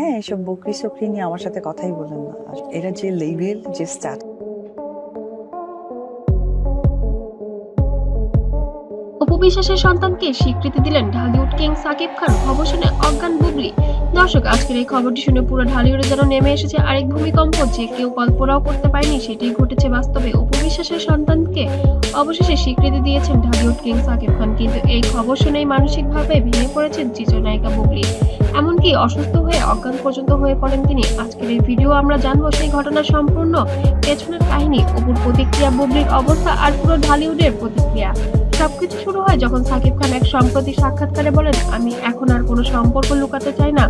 হ্যাঁ, এসব বকরি-চকরি নিয়ে আমার সাথে কথাই বলেন না। আর এরা যে লেভেল, যে অপু বিশ্বাসের সন্তানকে স্বীকৃতি দিলেন ঢালিউড কিং সাকিব খান। খবর শুনে অজ্ঞান বুবলি। দর্শক, আজকের এই খবরটি শুনে পুরো ঢালিউডে যেন নেমে এসেছে আরেক ভূমিকম্প, যে কেউ কল্পনাও করতে পারেনি সেটাই ঘটেছে বাস্তবে। অপু বিশ্বাসের সন্তানকে অবশেষে স্বীকৃতি দিয়েছেন ঢালিউড কিং সাকিব খান, কিন্তু এই খবর শুনেই মানসিকভাবে ভেঙে পড়েছেন চিত্রনায়িকা বুবলি। এমনকি অসুস্থ হয়ে অজ্ঞান পর্যন্ত হয়ে পড়েন তিনি। আজকের এই ভিডিও আমরা জানবো সেই ঘটনার সম্পূর্ণ পেছনের কাহিনী, অপুর প্রতিক্রিয়া, বুবলির অবস্থা আর পুরো ঢালিউডের প্রতিক্রিয়া। সবকিছু শুরু হয় যখন সাকিব খান এক সম্প্রতি সাক্ষাৎকারে বলেন, আমি এখন আর কোনো সম্পর্ক লুকাতে চাই না।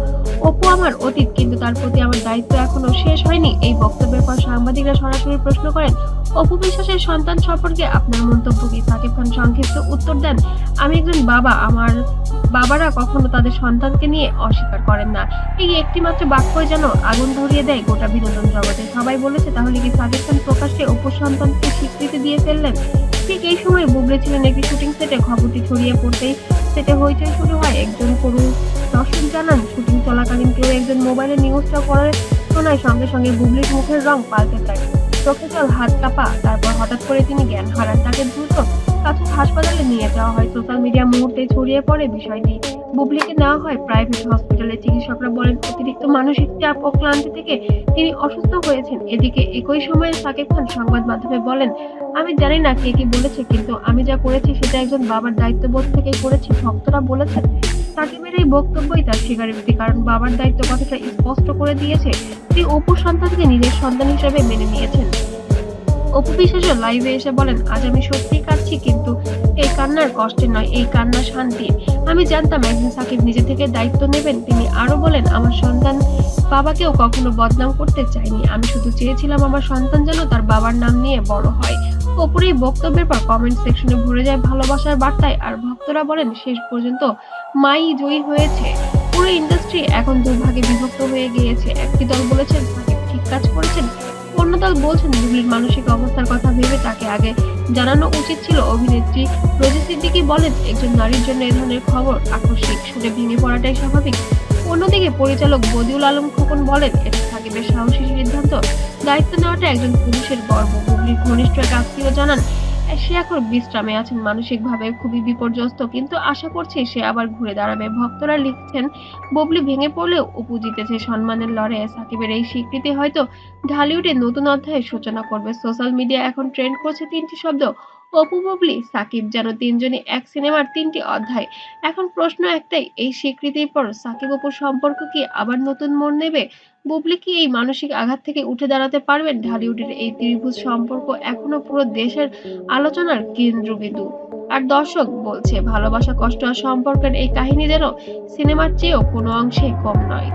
অপু আমার অতীত, কিন্তু তার প্রতি আমার দায়িত্ব এখনো শেষ হয়নি। এই বক্তব্যের পর সাংবাদিকরা সরাসরি প্রশ্ন করেন, অপু বিশ্বাসের সন্তান সম্পর্কে আপনার মন্তব্য কি? সাকিব খান সংক্ষিপ্ত উত্তর দেন, আমি একজন বাবা, আমার বাবারা কখনো তাদের সন্তানকে নিয়ে অস্বীকার করেন না। এই একটি মাত্র বাক্যই যেন আগুন ধরিয়ে দেয় গোটা বিনোদন জগতে। সবাই বলেছে, তাহলে কি সাকিব খান প্রকাশ্যে অপুর সন্তানকে স্বীকৃতি দিয়ে ফেললেন? ঠিক এই সময় বুবলি ছিলেন একটি শুটিং সেটে। খবরটি ছড়িয়ে পড়তেই সেটে হইচই শুরু হয়। একজন করুণ দর্শক জানান, শুটিং চলাকালীন কেউ একজন মোবাইলে নিউজটা পড়ে শোনায়, সঙ্গে সঙ্গে বুবলির মুখের রং পাল্টে যায়, চোখে জল, হাত কাঁপা। তারপর হঠাৎ করে তিনি জ্ঞান হারান। তাকে দ্রুত কাছে হাসপাতালে নিয়ে যাওয়া হয়। সোশ্যাল মিডিয়া মুহূর্তে ছড়িয়ে পড়ে বিষয়টি। বুবলিকে নেওয়া হয় প্রাইভেট হসপিটালে। চিকিৎসকরা বলেন, অতিরিক্ত মানসিক চাপ ও ক্লান্তি থেকে তিনি অসুস্থ হয়েছেন। এদিকে একই সময়ে সাকিব খান সংবাদ মাধ্যমে বলেন, আমি জানি না কে কি বলেছে, কিন্তু আমি যা করেছি সেটা একজন বাবার দায়িত্ববোধ থেকেই করেছি। ভক্তরা বলেছেন, সাকিবের এই বক্তব্যই তার স্বীকারোক্তি, কারণ বাবার দায়িত্ব কথাটা স্পষ্ট করে দিয়েছে। তিনি অপুর সন্তানকে নিজের সন্তান হিসেবে মেনে নিয়েছেন। অপু বিশ্বাসও লাইভে এসে বলেন, আজ আমি সত্যিই কাঁদছি, কিন্তু এই কান্নার কষ্টের নয়, এই কান্না শান্তির। আমি জানতাম একদিন সাকিব নিজে থেকে দায়িত্ব নেবেন। তিনি আরো বলেন, আমার সন্তান বাবাকেও কখনো বদনাম করতে চাইনি। আমি শুধু চেয়েছিলাম আমার সন্তান যেন তার বাবার নাম নিয়ে বড় হয়। অপুর এই বক্তব্যের পর কমেন্ট সেকশনে ভরে যায় ভালোবাসার বার্তায়। আর ভক্তরা বলেন, শেষ পর্যন্ত মাই জয়ী হয়েছে। পুরো ইন্ডাস্ট্রি এখন দুভাগে বিভক্ত হয়ে গিয়েছে। একটি দল বলেছেন সাকিব ঠিক কাজ করেছেন, অন্য দল বলছেন বুবলির মানসিক অবস্থার কথা ভেবে তাকে আগে জানানো উচিত ছিল। অভিনেত্রী রোজি সিদ্দিকী বলেন, একজন নারীর জন্য এ ধরনের খবর আকস্মিক, শুনে ভেঙে পড়াটাই স্বাভাবিক। অন্যদিকে পরিচালক বদিউল আলম খোকন বলেন, এটা সাকিবের সাহসী সিদ্ধান্ত। দায়িত্ব নেওয়াটা একজন পুরুষের গর্ব। বুবলির ঘনিষ্ঠ এক আত্মীয় জানান, সে এখন বিশ্রামে আছেন, মানসিকভাবে খুবই বিপর্যস্ত, কিন্তু আশা করছি সে আবার ঘুরে দাঁড়াবে। ভক্তরা লিখছেন, বুবলি ভেঙে পড়লেও অপু জিতেছে। সম্মানের লড়াইয়ে সাকিবের এই স্বীকৃতি হয়তো ঢালিউডে নতুন অধ্যায়ের সূচনা করবে। সোশ্যাল মিডিয়া এখন ট্রেন্ড করছে তিনটি শব্দ, অপু, বুবলি, সাকিব, যেন তিনজনই এক সিনেমার তিনটি অধ্যায়। এখন প্রশ্ন একটাই, এই স্বীকৃতির পর সাকিব অপুর সম্পর্ক কি আবার নতুন মোড় নেবে? বুবলি কি এই মানসিক আঘাত থেকে উঠে দাঁড়াতে পারবেন? ঢালিউডের এই ত্রিভুজ সম্পর্ক এখনো পুরো দেশের আলোচনার কেন্দ্রবিন্দু। আর দর্শক বলছে, ভালোবাসা, কষ্ট আর সম্পর্কের এই কাহিনী যেন সিনেমার চেয়েও কোনো অংশে কম নয়।